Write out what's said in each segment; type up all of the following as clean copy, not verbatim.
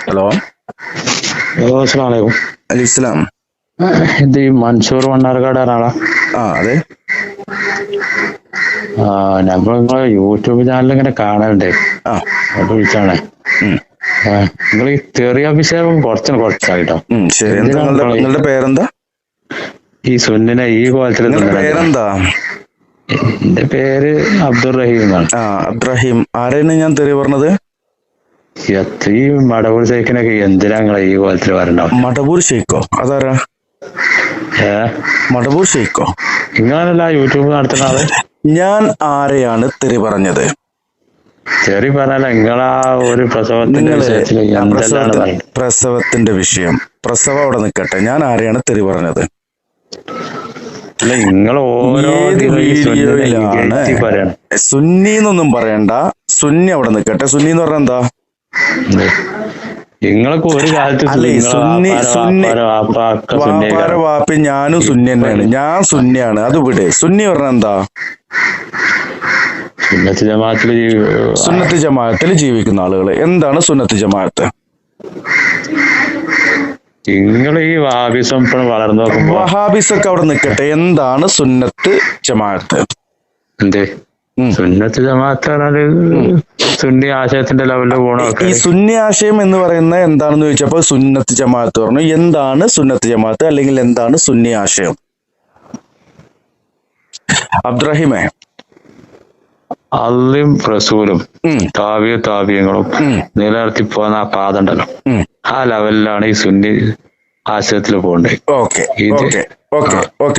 Hello. Hello, അസ്സലാമു അലൈക്കും. അലൈഹിസ്സലാം. ഇത് ഈ മൻസൂർ മണ്ണാർക്കാട് ആളാ? ആ അതെ. നമ്മൾ നിങ്ങളെ യൂട്യൂബ് ചാനൽ ഇങ്ങനെ കാണലുണ്ട്. ആ അത് വിളിച്ചാണ്. നിങ്ങൾ ഈ തെറി അഭിഷേകം കുറച്ചായിട്ടോ. ശരി. എന്താ നിങ്ങളുടെ പേരെന്താ? ഈ സുന്നിനെ ഈ കോലത്തിൽ പേരെന്താ? എന്റെ പേര് അബ്ദുറഹീം എന്നാണ്. അബ്ദുറഹീം. ആരെയാണ് ഞാൻ തെറി പറഞ്ഞത്? ഈ മടവൂർ ഷെയ്ഖിനൊക്കെ എന്തിനാ നിങ്ങളെ ഈ കോലത്തിൽ വരണ്ടാവും? മടവൂർ ഷെയ്ഖോ? അതാരാ? മടവൂർ ഷെയ്ഖോ? നിങ്ങളല്ല യൂട്യൂബ് നടത്തുന്ന ആള്? ഞാൻ ആരെയാണ് തെറി പറഞ്ഞത്? തെറി പറഞ്ഞാല നിങ്ങളാ ഒരു പ്രസവത്തിന്റെ വിഷയം. പ്രസവം അവിടെ നിൽക്കട്ടെ. ഞാൻ ആരെയാണ് തെറി പറഞ്ഞത്? അല്ല, നിങ്ങൾ ഏത് വീഡിയോയിലാണ്? സുന്നി എന്നൊന്നും പറയണ്ട. സുന്നി അവിടെ നിൽക്കട്ടെ. സുന്നി എന്ന് പറഞ്ഞാൽ എന്താ? നിങ്ങൾക്ക് ഒരു കാലത്ത് വാപ്പി ഞാനും സുന്നി തന്നെയാണ്. ഞാൻ സുന്നിയാണ്. അത് വിട്. സുന്നി പറഞ്ഞാൽ എന്താ? സുന്നത്ത് ജമാഅത്തിൽ ജീവിക്കുന്ന ആളുകൾ. എന്താണ് സുന്നത്ത് ജമാഅത്ത്? നിങ്ങൾ ഈ വഹാബിസം വളർന്നു നോക്കുമ്പോ വഹാബിസൊക്കെ അവിടെ നിൽക്കട്ടെ. എന്താണ് സുന്നത്ത് ജമാഅത്ത്? എന്തേ സുന്നത്ത് ജമാഅത്ത് സുന്നി ആശയത്തിന്റെ ലെവലിൽ പോകണം. ഈ സുന്നി ആശയം എന്ന് പറയുന്നത് എന്താണെന്ന് ചോദിച്ചപ്പോ സുന്നത്ത് ജമാഅത്ത് പറഞ്ഞു. എന്താണ് സുന്നത്ത് ജമാഅത്ത്, അല്ലെങ്കിൽ എന്താണ് സുന്നി ആശയം? അബ്ദുറഹീമേ, അള്ളയും റസൂലും താവ്യങ്ങളും നിലനിർത്തി പോകുന്ന ആ പാത ഉണ്ടല്ലോ, ആ ലെവലിലാണ് ഈ സുന്നി ആശയത്തിൽ പോകേണ്ടത്. ഓക്കെ,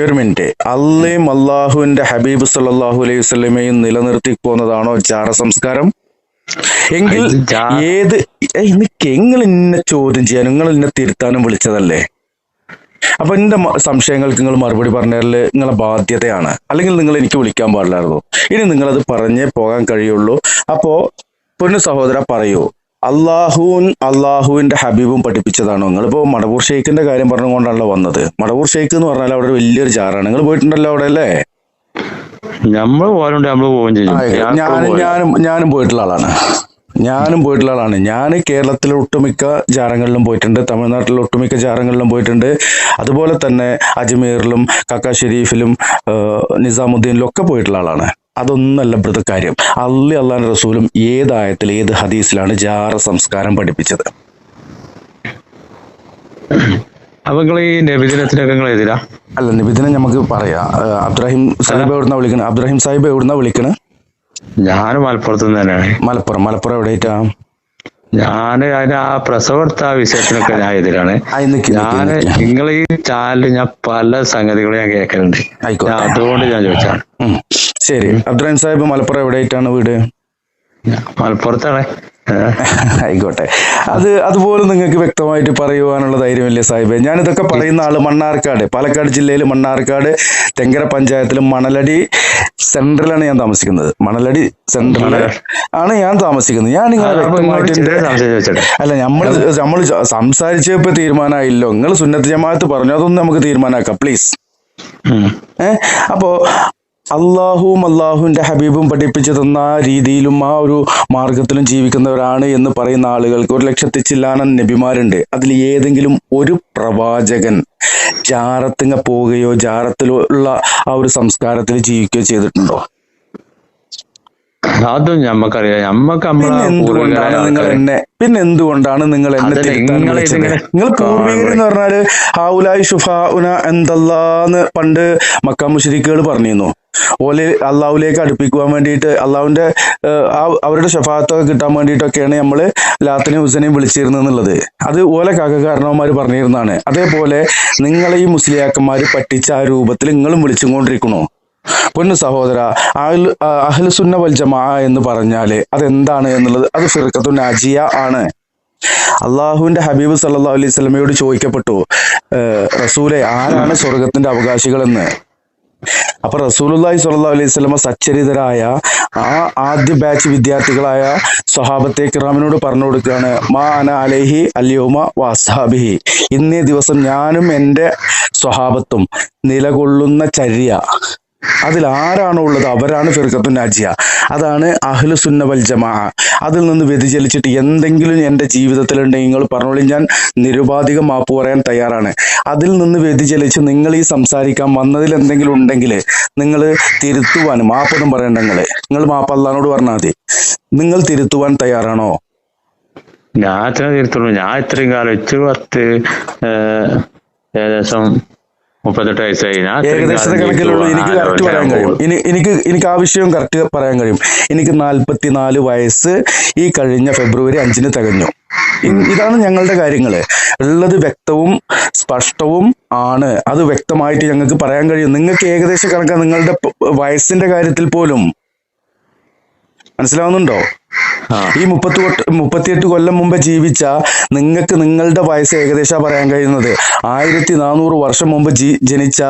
ഒരു മിനിറ്റ്. അള്ളയും അള്ളാഹുവിന്റെ ഹബീബ് സല്ലല്ലാഹു അലൈഹി വസല്ലമയും നിലനിർത്തി പോകുന്നതാണോ ജാറ സംസ്കാരം? എങ്കിൽ നിങ്ങൾ ഇന്നെ ചോദ്യം ചെയ്യാൻ, നിങ്ങൾ ഇന്നെ തിരുത്താനും വിളിച്ചതല്ലേ? അപ്പൊ എന്റെ സംശയങ്ങൾക്ക് നിങ്ങൾ മറുപടി പറഞ്ഞാല് നിങ്ങളെ ബാധ്യതയാണ്. അല്ലെങ്കിൽ നിങ്ങൾ എനിക്ക് വിളിക്കാൻ പാടില്ലായിരുന്നു. ഇനി നിങ്ങളത് പറഞ്ഞേ പോകാൻ കഴിയുള്ളൂ. അപ്പോ പൊന്നു സഹോദര പറയൂ, അള്ളാഹുവിന്റെ ഹബീബും പഠിപ്പിച്ചതാണോ? നിങ്ങളിപ്പോ മടവൂർ ഷെയ്ഖിന്റെ കാര്യം പറഞ്ഞുകൊണ്ടാണല്ലോ വന്നത്. മടവൂർ ഷെയ്ഖ് എന്ന് പറഞ്ഞാൽ അവിടെ വലിയൊരു ജാറാണ്. നിങ്ങൾ പോയിട്ടുണ്ടല്ലോ അവിടെ അല്ലേ? ഞാനും പോയിട്ടുള്ള ആളാണ്. ഞാൻ കേരളത്തിലെ ഒട്ടുമിക്ക ജാറങ്ങളിലും പോയിട്ടുണ്ട്. തമിഴ്നാട്ടിലെ ഒട്ടുമിക്ക ജാറങ്ങളിലും പോയിട്ടുണ്ട്. അതുപോലെ തന്നെ അജ്മീറിലും കക്ക ഷെരീഫിലും നിസാമുദ്ദീനിലും ഒക്കെ പോയിട്ടുള്ള ആളാണ്. അതൊന്നല്ല ബ്രദർ കാര്യം. അള്ളാഹുവിന്റെ റസൂലും ഏത് ആയത്തിൽ ഏത് ഹദീസിലാണ് ജാറ സംസ്കാരം പഠിപ്പിച്ചത്? അപ്പൊ നിങ്ങൾ ഈ നബിദിനത്തിനൊക്കെ നിങ്ങൾ എതിരാ? അല്ല, നബിദിനം നമുക്ക് പറയാം. അബ്ദുറഹീം സാഹിബ് എവിടുന്നാ വിളിക്കണേ? ഞാൻ മലപ്പുറത്ത് നിന്ന് തന്നെയാണ്. മലപ്പുറം എവിടെയായിട്ടാ? ഞാൻ അതിന് ആ പ്രസവത്തെ ആ വിഷയത്തിനൊക്കെ ഞാൻ എതിരാണ്. നിങ്ങൾ ഈ ചാനലിൽ ഞാൻ പല സംഗതികളും ഞാൻ കേൾക്കലുണ്ട്. അതുകൊണ്ട് ഞാൻ ചോദിച്ചാണ്. ശരി, അബ്ദുറഹീം സാഹിബ് മലപ്പുറം എവിടെയായിട്ടാണ് വീട്? മലപ്പുറത്താണ്. ആയിക്കോട്ടെ. അതുപോലെ നിങ്ങൾക്ക് വ്യക്തമായിട്ട് പറയുവാനുള്ള ധൈര്യമില്ലേ സാഹിബ്? ഞാനിതൊക്കെ പറയുന്ന ആള് മണ്ണാർക്കാട്, പാലക്കാട് ജില്ലയിൽ മണ്ണാർക്കാട് തെങ്കര പഞ്ചായത്തിലും മണലടി സെൻട്രലാണ് ഞാൻ താമസിക്കുന്നത്. മണലടി സെൻട്രൽ ആണ് ഞാൻ താമസിക്കുന്നത്. ഞാൻ നിങ്ങളെ വ്യക്തമായിട്ട് അല്ല, നമ്മൾ സംസാരിച്ചപ്പോ തീരുമാനമായില്ലോ. നിങ്ങൾ സുന്നത്ത് ജമാഅത്ത് പറഞ്ഞു, അതൊന്നും നമുക്ക് തീരുമാനമാക്കാം പ്ലീസ്. അപ്പോ അള്ളാഹുവിന്റെ ഹബീബും പഠിപ്പിച്ചു തന്ന ആ രീതിയിലും ആ ഒരു മാർഗത്തിലും ജീവിക്കുന്നവരാണ് എന്ന് പറയുന്ന ആളുകൾക്ക് 1,00,000 ചില്ലാനം നബിമാരുണ്ട്. അതിൽ ഏതെങ്കിലും ഒരു പ്രവാചകൻ ജാറത്തിങ്ങ പോവുകയോ ജാറത്തിലുള്ള ആ ഒരു സംസ്കാരത്തിൽ ജീവിക്കുകയോ ചെയ്തിട്ടുണ്ടോ? അതും ഞമ്മക്കറിയാം. പിന്നെ എന്തുകൊണ്ടാണ് നിങ്ങൾ എന്നെ തിരുത്താൻ വിളിച്ചത്? നിങ്ങൾ പൂർവികർ എന്ന് പറഞ്ഞാല് ഹൗലായി ഷുഫാഉന എന്തല്ലാന്ന് പണ്ട് മക്ക മുശ്രിക്കുകൾ പറഞ്ഞിരുന്നു. ഓലെ അള്ളാഹുലേക്ക് അടുപ്പിക്കുവാൻ വേണ്ടിയിട്ട്, അള്ളാഹുവിന്റെ അവരുടെ ഷഫാത്തൊക്കെ കിട്ടാൻ വേണ്ടിയിട്ടൊക്കെയാണ് നമ്മള് ലാത്തിനെയും ഹുസനെയും വിളിച്ചിരുന്നത് എന്നുള്ളത്. അത് ഓലെ കാരണവന്മാർ പറഞ്ഞിരുന്നതാണ്. അതേപോലെ നിങ്ങളെ ഈ മുസ്ലിയാക്കന്മാര് പറ്റിച്ച ആ രൂപത്തിൽ നിങ്ങളും വിളിച്ചും കൊണ്ടിരിക്കണോ? പൊന്നു സഹോദര, അഹ്ലുസുന്ന വൽ ജമാഅ എന്ന് പറഞ്ഞാല് അതെന്താണ് എന്നുള്ളത്, അത് ഫിർഖത്തുൻ നാജിയ ആണ്. അള്ളാഹുവിന്റെ ഹബീബ് സല്ലല്ലാഹു അലൈഹി വസല്ലമയോട് ചോദിക്കപ്പെട്ടു, റസൂലെ ആരാണ് സ്വർഗത്തിന്റെ അവകാശികൾ എന്ന്. അപ്പൊ റസൂലുള്ളാഹി സ്വല്ലല്ലാഹു അലൈഹി വസല്ലമ സച്ചരിതരായ ആ ആദ്യ ബാച്ച് വിദ്യാർത്ഥികളായ സ്വഹാബത്തെ കിറാമിനോട് പറഞ്ഞു കൊടുക്കുകയാണ്, മാ അന അലൈഹി അൽയൗമ വഅസ്ഹാബിഹി, ഇന്നേ ദിവസം ഞാനും എൻ്റെ സ്വഹാബത്തും നിലകൊള്ളുന്ന ചര്യ, അതിൽ ആരാണോ ഉള്ളത് അവരാണ് ഫിർഖത്തുൻ നാജിയ. അതാണ് അഹ്ലു സുന്ന വൽ ജമാഅ. അതിൽ നിന്ന് വ്യതിചലിച്ചിട്ട് എന്തെങ്കിലും എൻ്റെ ജീവിതത്തിലുണ്ടെങ്കിൽ നിങ്ങൾ പറഞ്ഞോളി, ഞാൻ നിരുപാധികം മാപ്പ് പറയാൻ തയ്യാറാണ്. അതിൽ നിന്ന് വ്യതിചലിച്ച് നിങ്ങൾ ഈ സംസാരിക്കാൻ വന്നതിൽ എന്തെങ്കിലും ഉണ്ടെങ്കിൽ നിങ്ങൾ തിരുത്തുവാൻ, മാപ്പൊന്നും പറയണ്ട, നിങ്ങൾ മാപ്പ് അല്ലാഹുവോട് പറഞ്ഞാൽ മതി. നിങ്ങൾ തിരുത്തുവാൻ തയ്യാറാണോ? ഞാൻ എത്ര തിരുത്തുള്ളൂ? ഞാൻ ഇത്രയും കാലം ഏകദേശം 38 വയസ്സായി. ഏകദേശത്തെ കണക്കിലുള്ളൂ. എനിക്ക് കറക്റ്റ് പറയാൻ കഴിയും. എനിക്ക് ആ വിഷയം കറക്റ്റ് പറയാൻ കഴിയും. എനിക്ക് 44 വയസ്സ് ഈ കഴിഞ്ഞ ഫെബ്രുവരി 5 തികഞ്ഞു. ഇതാണ് ഞങ്ങളുടെ കാര്യങ്ങള് ഉള്ളത്. വ്യക്തവും സ്പഷ്ടവും ആണ്. അത് വ്യക്തമായിട്ട് ഞങ്ങൾക്ക് പറയാൻ കഴിയും. നിങ്ങൾക്ക് ഏകദേശ കണക്കാണ് നിങ്ങളുടെ വയസ്സിന്റെ കാര്യത്തിൽ പോലും. മനസ്സിലാവുന്നുണ്ടോ? ഈ 38 കൊല്ലം മുമ്പ് ജീവിച്ച നിങ്ങൾക്ക് നിങ്ങളുടെ വയസ്സ് ഏകദേശം പറയാൻ കഴിയുന്നത്. 1400 വർഷം മുമ്പ് ജനിച്ച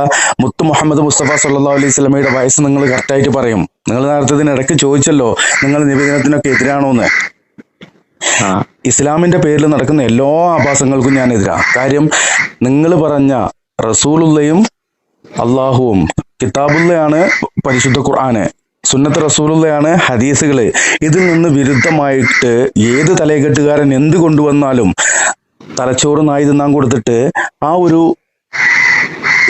മുത്തു മുഹമ്മദ് മുസ്തഫ സല്ലല്ലാഹു അലൈഹി വസല്ലമയുടെ വയസ്സ് നിങ്ങൾ കറക്റ്റായിട്ട് പറയും. നിങ്ങൾ നേരത്തെ ഇതിനിടയ്ക്ക് ചോദിച്ചല്ലോ നിങ്ങൾ നിവേദനത്തിനൊക്കെ എതിരാണോന്ന്. ഇസ്ലാമിന്റെ പേരിൽ നടക്കുന്ന എല്ലാ ആഭാസങ്ങൾക്കും ഞാൻ എതിരാണ്. കാര്യം നിങ്ങൾ പറഞ്ഞ റസൂലുള്ളയും അള്ളാഹുവും കിതാബുള്ളയാണ് പരിശുദ്ധ ഖുർആന്, സുന്നത്ത് റസൂലുള്ളയാണ് ഹദീസുകള്. ഇതിൽ നിന്ന് വിരുദ്ധമായിട്ട് ഏത് തലയെക്കെട്ടുകാരൻ എന്ത് കൊണ്ടുവന്നാലും തലച്ചോറ് നായി തിന്നാൻ കൊടുത്തിട്ട് ആ ഒരു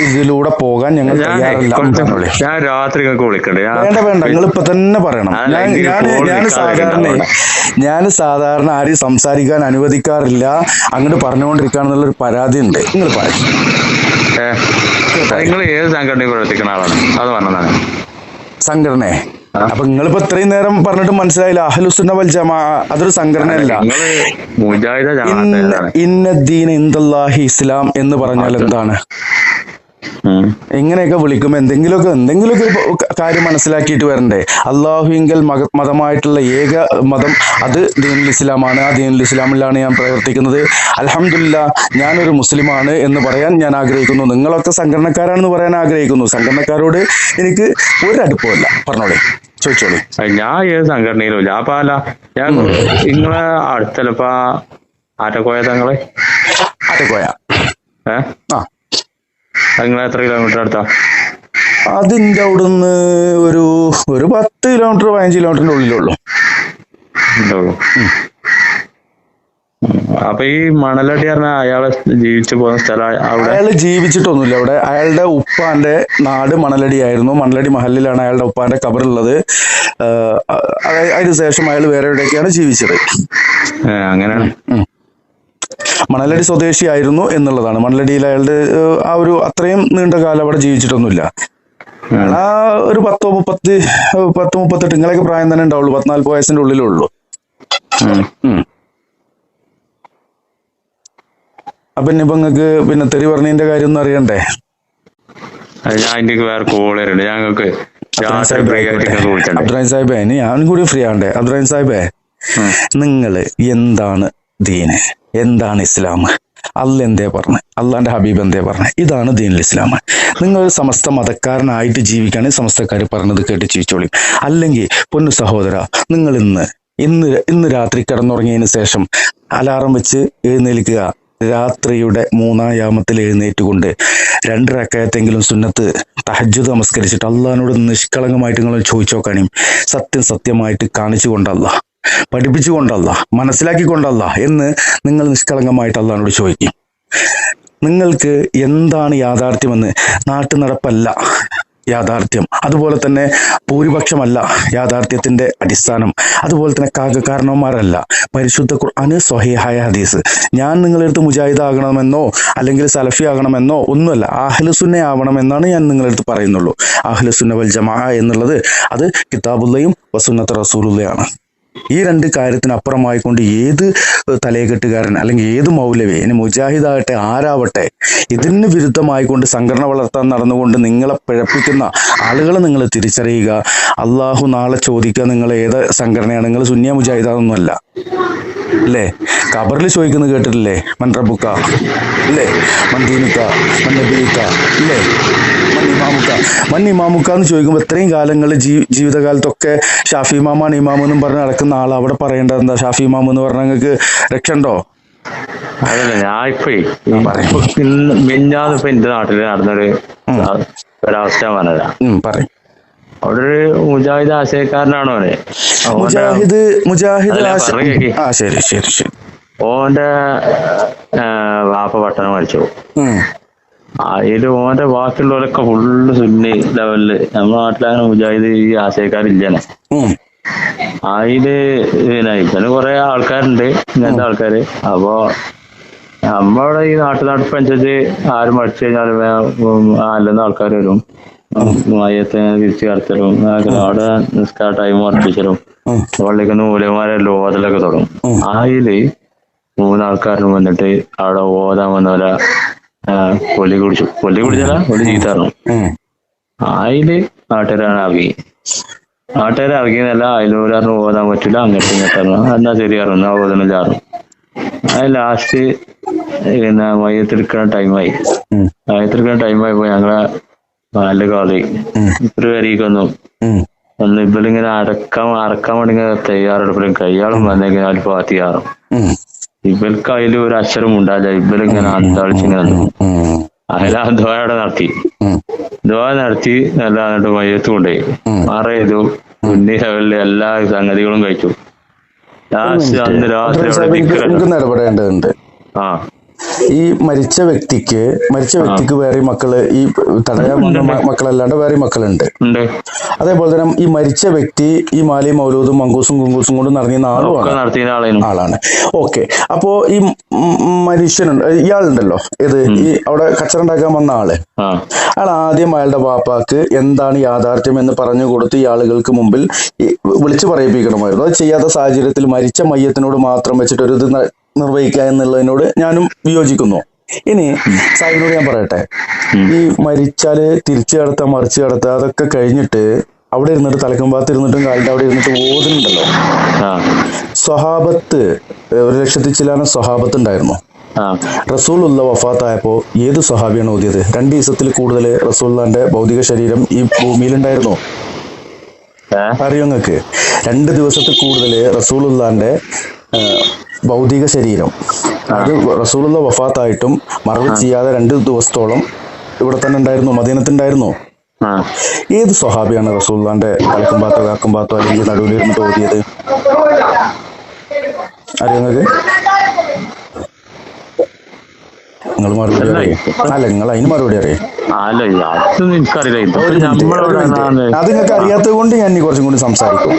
ഇതിലൂടെ പോകാൻ ഞങ്ങൾ തയ്യാറല്ല. ഞാൻ രാത്രി വേണ്ട, നിങ്ങൾ ഇപ്പൊ തന്നെ പറയണം. ഞാൻ സാധാരണ ആരെയും സംസാരിക്കാൻ അനുവദിക്കാറില്ല. അങ്ങോട്ട് പറഞ്ഞുകൊണ്ടിരിക്കാന്നുള്ളൊരു പരാതി ഉണ്ട്. നിങ്ങൾ പറയും. നിങ്ങൾ ഏത് സംഘടനയിൽ പ്രവർത്തിക്കുന്ന ആളാണ്? അത് പറഞ്ഞതാണ് സംഘടന. അപ്പൊ നിങ്ങളിപ്പോ ഇത്രയും നേരം പറഞ്ഞിട്ട് മനസ്സിലായില്ല, അഹ്ലു സുന്ന വൽ ജമാഅ അതൊരു സംഘടനയല്ല. ഇന്നദ്ദീന ഇൻദല്ലാഹി ഇസ്ലാം എന്ന് പറഞ്ഞാൽ എന്താണ്? ഇങ്ങനെയൊക്കെ വിളിക്കുമ്പോ എന്തെങ്കിലുമൊക്കെ ഒരു കാര്യം മനസ്സിലാക്കിയിട്ട് വരണ്ടേ? അള്ളാഹുവിങ്കൽ മതമായിട്ടുള്ള ഏക മതം അത് ദീനുൽ ഇസ്ലാമാണ്. ആ ദീനുൽ ഇസ്ലാമിലാണ് ഞാൻ പ്രവർത്തിക്കുന്നത്. അൽഹംദുലില്ലാഹ് ഞാനൊരു മുസ്ലിമാണ് എന്ന് പറയാൻ ഞാൻ ആഗ്രഹിക്കുന്നു. നിങ്ങളൊക്കെ സംഘടനക്കാരാണെന്ന് പറയാൻ ആഗ്രഹിക്കുന്നു. സംഘടനക്കാരോട് എനിക്ക് ഒരു അടുപ്പമില്ല. പറഞ്ഞോളെ, ചോദിച്ചോളി. ഞാൻ ഏത് സംഘടനയിലും ഞാൻ നിങ്ങളെ അടുത്തല്ലപ്പാ ആറ്റക്കോയ തങ്ങളെ ആറ്റക്കോയ നിങ്ങൾ എത്ര കിലോമീറ്റർ അടുത്താ? അതിന്റെ അവിടുന്ന് ഒരു 10 കിലോമീറ്റർ 15 കിലോമീറ്ററിന്റെ ഉള്ളിലുള്ളൂ. അപ്പൊ ഈ മണലടി പറഞ്ഞ അയാളെ ജീവിച്ചു പോകുന്ന സ്ഥലം അയാള് ജീവിച്ചിട്ടൊന്നുമില്ല അവിടെ. അയാളുടെ ഉപ്പാന്റെ നാട് മണലടിയായിരുന്നു. മണലടി മഹലിലാണ് അയാളുടെ ഉപ്പാന്റെ ഖബറുള്ളത്. അതിന് ശേഷം അയാൾ വേറെ എവിടെയൊക്കെയാണ് ജീവിച്ചത്. അങ്ങനെയാണ്. മണലടി സ്വദേശിയായിരുന്നു എന്നുള്ളതാണ്. മണലടിയിൽ അയാളുടെ ആ ഒരു അത്രയും നീണ്ട കാലം അവിടെ ജീവിച്ചിട്ടൊന്നുമില്ല. ആ ഒരു 10-38 നിങ്ങളൊക്കെ പ്രായം തന്നെ ഉണ്ടാവുള്ളൂ. 14 വയസ്സിന്റെ ഉള്ളിലുള്ളൂ. അപ്പൊ ഇനിയിപ്പോ നിങ്ങക്ക് പിന്നെ തെറി പറഞ്ഞതിന്റെ കാര്യം ഒന്നും അറിയണ്ടേ? വേറെ കോളറുണ്ട് ഞങ്ങൾക്ക്. അബ്ദുറഹിം സാഹിബേ, ഇനി ഞാനും കൂടി ഫ്രീ ആണ്ടേ? അബ്ദുറഹിം സാഹിബേ, നിങ്ങള് എന്താണ് ദീന്, എന്താണ് ഇസ്ലാം, അല്ല എന്തേ പറഞ്ഞ്, അള്ളാന്റെ ഹബീബ് എന്തേ പറഞ്ഞ്? ഇതാണ് ദീനുൽ ഇസ്ലാം. നിങ്ങൾ സമസ്ത മതക്കാരനായിട്ട് ജീവിക്കുകയാണെങ്കിൽ സമസ്തക്കാർ പറഞ്ഞത് കേട്ട് ജീവിച്ചോളി. അല്ലെങ്കിൽ പൊന്നു സഹോദര, നിങ്ങൾ ഇന്ന് രാത്രി കിടന്നുറങ്ങിയതിന് ശേഷം അലാറം വെച്ച് എഴുന്നേൽക്കുക. രാത്രിയുടെ 3-ാം യാമത്തിൽ എഴുന്നേറ്റുകൊണ്ട് 2 റക്അത്തെങ്കിലും സുന്നത്ത് തഹജ്ജുദ് നമസ്കരിച്ചിട്ട് അള്ളാഹിനോട് നിഷ്കളങ്കമായിട്ട് നിങ്ങൾ ചോദിച്ചു നോക്കാനും, സത്യമായിട്ട് കാണിച്ചുകൊണ്ടല്ല, പഠിപ്പിച്ചുകൊണ്ടല്ല, മനസ്സിലാക്കിക്കൊണ്ടല്ല എന്ന് നിങ്ങൾ നിഷ്കളങ്കമായിട്ട് അള്ളാഹിനോട് ചോദിക്കും. നിങ്ങൾക്ക് എന്താണ് യാഥാർത്ഥ്യമെന്ന്, നാട്ടു നടപ്പല്ല യാഥാർത്ഥ്യം, അതുപോലെ തന്നെ ഭൂരിപക്ഷമല്ല യാഥാർത്ഥ്യത്തിന്റെ അടിസ്ഥാനം, അതുപോലെ തന്നെ കാരണവന്മാരല്ല, പരിശുദ്ധ ഖുർആന് സ്വഹീഹായ ഹദീസ്. ഞാൻ നിങ്ങളെടുത്ത് മുജാഹിദ് ആകണമെന്നോ അല്ലെങ്കിൽ സലഫി ആകണമെന്നോ ഒന്നുമല്ല, അഹ്ലുസുന്ന ആവണമെന്നാണ് ഞാൻ നിങ്ങളെടുത്ത് പറയുന്നുള്ളൂ. അഹ്ലുസുന്ന വൽ ജമാഅ എന്നുള്ളത് അത് കിതാബുള്ളയും വസുന്നത്ത് റസൂലുള്ളയാണ്. ഈ 2 കാര്യത്തിന് അപ്പുറമായിക്കൊണ്ട് ഏത് തലയെക്കെട്ടുകാരൻ അല്ലെങ്കിൽ ഏത് മൗലവി, ഇനി മുജാഹിദാകട്ടെ ആരാവട്ടെ, ഇതിന് വിരുദ്ധമായിക്കൊണ്ട് സംഘടന വളർത്താൻ നടന്നുകൊണ്ട് നിങ്ങളെ പിഴപ്പിക്കുന്ന ആളുകളെ നിങ്ങൾ തിരിച്ചറിയുക. അള്ളാഹു നാളെ ചോദിക്കുക നിങ്ങൾ ഏത് സംഘടനയാണ്. നിങ്ങൾ സുന്നിയ മുജാഹിദാന്നൊന്നുമല്ല അല്ലേ? ഖബറിൽ ചോദിക്കുന്നത് കേട്ടിട്ടില്ലേ? മൻ റബ്ബുക അല്ലേ? മൻ ദീനുക മൻ നബിയുക അല്ലേ? മൻ ഇമാമുക എന്ന് ചോദിക്കുമ്പോൾ ഇത്രയും കാലങ്ങൾ ജീവിതകാലത്തൊക്കെ ഷാഫി ഇമാമാണ് ഇമാമെന്നും പറഞ്ഞ് നടക്കുന്ന ആൾ അവിടെ പറയേണ്ടത് എന്താ? ഷാഫി ഇമാം എന്ന് പറഞ്ഞാൽ നിങ്ങൾക്ക് രക്ഷണ്ടോ? അതല്ല, ഞാൻ ഇപ്പൊ മിഞ്ഞാന്നിപ്പോ എന്റെ നാട്ടില് നടന്നൊരു ഒരവസ്ഥ പറഞ്ഞതാ. പറയും. അവിടെ ഒരു മുജാഹിദ് ആശയക്കാരനാണോ അവന്? ശരി ശരി ശരി. ഓന്റെ വാപ്പ പട്ടണം മരിച്ചു. അതില് ഓന്റെ ബാക്കിയുള്ളവരൊക്കെ ഫുള്ള് സുന്നി ലെവലില്. നമ്മുടെ നാട്ടിലങ്ങനെ മുജാഹിദ് ഈ ആശയക്കാരില്ലാണ്. അതില് പിന്നെ ഇപ്പന് കുറെ ആൾക്കാരുണ്ട് ഇങ്ങനത്തെ ആൾക്കാര്. അപ്പൊ നമ്മടെ ഈ നാട്ടുനടപ്പനുസരിച്ച് ആരും മരിച്ചു കഴിഞ്ഞാലും അല്ലെന്ന ആൾക്കാർ വരും, മയത്തെ തിരിച്ചു കടത്തലും, അവിടെ നിസ്കാര ടൈം വർദ്ധിച്ചലും, പള്ളിക്കുന്ന മൂലമാരെല്ലാം ഓതലൊക്കെ തുടങ്ങും. അതില് 3 ആൾക്കാരും വന്നിട്ട് അവിടെ ഓതാൻ വന്നവരെ കൊല്ലി കുടിച്ചാല ഒരു ചീത്താറും. അതില് നാട്ടുകാരെ ഇറങ്ങിയെന്നല്ല, അതിലൂരാറിന് ഓതാൻ പറ്റില്ല, അങ്ങോട്ടും ഇങ്ങോട്ടായിരുന്നു. എന്നാ ശരിയാറും ഓതണം ചാറും. അത് ലാസ്റ്റ് പിന്നെ മയ്യത്തെടുക്കുന്ന ടൈമായി. ടൈമായപ്പോ ഞങ്ങളെ നല്ല കളി ഇത്ര വരിക്കൊന്നും ഒന്ന് ഇവരിങ്ങനെ അറക്കാൻ വേണ്ടി തയ്യാറെടുപ്പിലും കയ്യാളും വന്നേക്കും അതിൽ പാത്തിയാറും. ഇവർക്ക് അതിൽ ഒരു അക്ഷരം ഉണ്ടാവില്ല. ഇവരിങ്ങനെ അന്താളിച്ചിങ്ങനെ അതിലാ ദ്വാരയുടെ നടത്തി നല്ല എന്നിട്ട് മയ്യത്ത് കൊണ്ടുപോയി ചെയ്തു. ഉന്നി ലെവലില് എല്ലാ സംഗതികളും കഴിച്ചു. ലാസ്റ്റ് അന്ന് രാത്രി ഇടപെടേണ്ടതുണ്ട്. ഈ മരിച്ച വ്യക്തിക്ക് വേറെ മക്കള്, ഈ തടയാൻ വന്ന മക്കളല്ലാണ്ട് വേറെ മക്കളുണ്ട്. അതേപോലെ തന്നെ ഈ മരിച്ച വ്യക്തി ഈ മാലയും മൗലൂദും മങ്കൂസും കുങ്കൂസും കൊണ്ട് നടന്നിരുന്ന ആളാണ്. ഓക്കെ. അപ്പോ ഈ മനുഷ്യനുണ്ട്, ഇയാളുണ്ടല്ലോ, ഈ അവിടെ കച്ചറുണ്ടാക്കാൻ വന്ന അയാൾ ആദ്യം അയാളുടെ വാപ്പാക്ക് എന്താണ് യാഥാർത്ഥ്യം എന്ന് പറഞ്ഞു കൊടുത്ത് ഈ ആളുകൾക്ക് മുമ്പിൽ വിളിച്ചു പറയിപ്പിക്കണമായിരുന്നു. അത് ചെയ്യാത്ത സാഹചര്യത്തിൽ മരിച്ച മയ്യത്തിനോട് മാത്രം വെച്ചിട്ട് ഒരു ഇത് നിർവഹിക്കുക എന്നുള്ളതിനോട് ഞാനും വിയോജിക്കുന്നു. ഇനി സാഹിബിനോട് ഞാൻ പറയട്ടെ, ഈ മരിച്ചാല് തിരിച്ചു കടത്തുക, മറിച്ച് കടത്തുക, അതൊക്കെ കഴിഞ്ഞിട്ട് അവിടെ ഇരുന്നിട്ട് തലക്കുമ്പാത്ത് ഇരുന്നിട്ടും കാലിന്റെ അവിടെ ഇരുന്നിട്ട് ഓതുന്നുണ്ടല്ലോ. സ്വഹാബത്ത് 1,00,000 ചില്ലാനം സ്വഹാബത്ത് ഉണ്ടായിരുന്നു. റസൂലുള്ള വഫാത്തായപ്പോ ഏത് സ്വഹാബിയാണ് ഓതിയത്? 2 ദിവസത്തിൽ കൂടുതൽ റസൂലുള്ളാന്റെ ഭൗതിക ശരീരം ഈ ഭൂമിയിലുണ്ടായിരുന്നു. അറിയോ നിങ്ങൾക്ക്? 2 ദിവസത്തിൽ കൂടുതൽ റസൂലുള്ളാന്റെ ഭൗതിക ശരീരം, അത് റസൂലുള്ള വഫാത്തായിട്ടും മറവ് ചെയ്യാതെ 2 ദിവസത്തോളം ഇവിടെ തന്നെ ഉണ്ടായിരുന്നു, മദീനത്തുണ്ടായിരുന്നു. ഏത് സ്വഹാബിയാണ് റസൂലുള്ളാന്റെ തലക്കുമ്പാത്തോ കാക്കുമ്പാത്തോ അല്ലെങ്കിൽ നടുവിലിരുന്നിട്ട് ഓതിയത്? അറിയോ നിങ്ങൾക്ക്? നിങ്ങൾ മറുപടി അറിയാം. അല്ല, നിങ്ങൾ അതിന് മറുപടി അറിയാം. അത് നിങ്ങൾക്ക് അറിയാത്തത് കൊണ്ട് ഞാൻ കുറച്ചും കൂടി സംസാരിക്കും.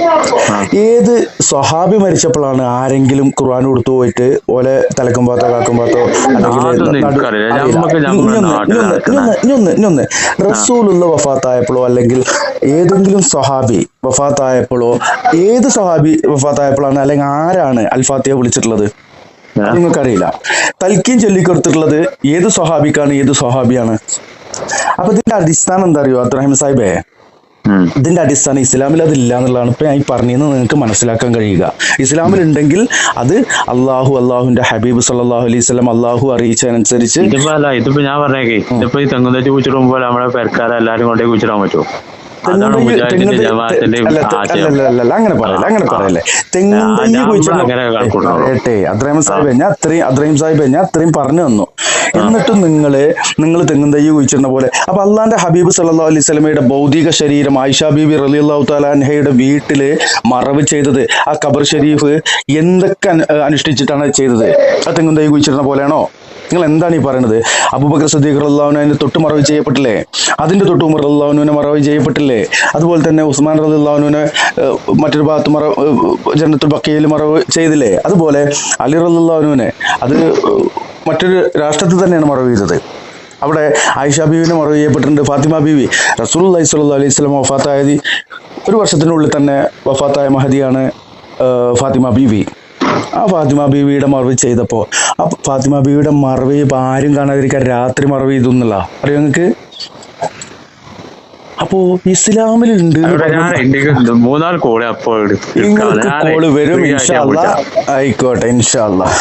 ഏത് സ്വഹാബി മരിച്ചപ്പോഴാണ് ആരെങ്കിലും ഖുർആൻ കൊടുത്തു പോയിട്ട് ഓലെ തലക്കുമ്പാത്തോ കാക്കുമ്പാത്തോ അല്ലെങ്കിൽ ഇഞ്ഞൊന്ന് റസൂലുള്ള വഫാത്തായപ്പോഴോ അല്ലെങ്കിൽ ഏതെങ്കിലും സ്വഹാബി വഫാത്തായപ്പോഴോ, ഏത് സ്വഹാബി വഫാത്തായപ്പോഴാണ് അല്ലെങ്കിൽ ആരാണ് അൽ-ഫാത്തിഹ വിളിച്ചിട്ടുള്ളത്? നിങ്ങൾക്കറിയില്ല. തൽക്കീൻ ചൊല്ലിക്കൊടുത്തിട്ടുള്ളത് ഏത് സ്വഹാബിക്കാണ്, ഏത് സ്വഹാബിയാണ്? അപ്പൊ ഇതിന്റെ അടിസ്ഥാനം എന്താ അറിയോ അബ്ദുറഹിമാൻ സാഹിബേ? ഇതിന്റെ അടിസ്ഥാനം ഇസ്ലാമിൽ അതില്ല എന്നുള്ളതാണ് ഇപ്പൊ ഞാൻ പറഞ്ഞതെന്ന് നിങ്ങൾക്ക് മനസ്സിലാക്കാൻ കഴിയുക. ഇസ്ലാമിൽ ഉണ്ടെങ്കിൽ അത് അള്ളാഹുവിന്റെ ഹബീബ് സല്ലല്ലാഹു അലൈഹി വസല്ലം അള്ളാഹു അറിയിച്ചതനുസരിച്ച്. ഇതിപ്പോ ഞാൻ പറഞ്ഞേക്കേ, ഇതിപ്പോ ഈ തെങ്ങുതേറ്റ് കുഴിച്ചിടുമ്പോൾ നമ്മുടെ പെരക്കാരെ എല്ലാരും കൊണ്ടേ കുഴിച്ചിടാൻ പറ്റുമോ? അങ്ങനെ പറയല്ലേ. തെങ്ങും തൈ കുഴിച്ചിടട്ടെ അബ്ദുറഹിമാൻ സാഹിബേ, ഞാൻ അത്രയും പറഞ്ഞു തന്നു. എന്നിട്ടും നിങ്ങൾ തെങ്ങും തൈ കുഴിച്ചിടുന്ന പോലെ. അപ്പൊ അള്ളാന്റെ ഹബീബ് സല്ലല്ലാഹു അലൈഹി വസല്ലമയുടെ ഭൗതിക ശരീരം ആയിഷ ബീബി റളിയല്ലാഹു തആല അൻഹയുടെ വീട്ടില് മറവ് ചെയ്തത്, ആ ഖബർ ഷരീഫ് എന്തൊക്കെ അനുഷ്ഠിച്ചിട്ടാണ് ചെയ്തത്? ആ തെങ്ങും തൈ കുഴിച്ചിടുന്ന പോലെയാണോ? നിങ്ങൾ എന്താണ് ഈ പറയുന്നത്? അബൂബക്കർ സിദ്ദീഖ് റളിയല്ലാഹു അൻഹു തൊട്ട് മറവ് ചെയ്യപ്പെട്ടില്ലേ? അതിന്റെ തൊട്ട് ഉമർ റളിയല്ലാഹു അൻഹുവിനെ മറവ് ചെയ്യപ്പെട്ടില്ലേ? അതുപോലെ തന്നെ ഉസ്മാൻ റളിയല്ലാഹു അൻഹുവിനെ മറ്റൊരു ഭാഗത്ത് ജന്നത്തുൽ ബഖീയിൽ മറവ് ചെയ്തില്ലേ? അതുപോലെ അലി റളിയല്ലാഹു അൻഹുവിനെ അത് മറ്റൊരു രാഷ്ട്രത്തിൽ തന്നെയാണ് മറവ് ചെയ്തത്. അവിടെ ആയിഷ ബീവിനെ മറവ് ചെയ്യപ്പെട്ടിട്ടുണ്ട്. ഫാത്തിമ ബീവി റസൂലുള്ളാഹി സ്വല്ലല്ലാഹു അലൈഹി വസല്ലം വഫാത്തായത് 1 വർഷത്തിനുള്ളിൽ തന്നെ വഫാത്തായ മഹദിയാണ് ഫാത്തിമ ബീവി. ആ ഫാത്തിമ ബീവിയുടെ മറവ് ചെയ്തപ്പോ ആ ഫാത്തിമ ബീവിയുടെ മറവ് ആരും കാണാതിരിക്കാൻ രാത്രി മറവ് ചെയ്തു എന്നുള്ള അറിയോ നിങ്ങൾക്ക്? അപ്പോ ഇസ്ലാമിലുണ്ട്. 3-4 കോള് വരും. ഇൻഷാ അല്ലാഹ്. ആയിക്കോട്ടെ, ഇൻഷാ അല്ലാഹ്.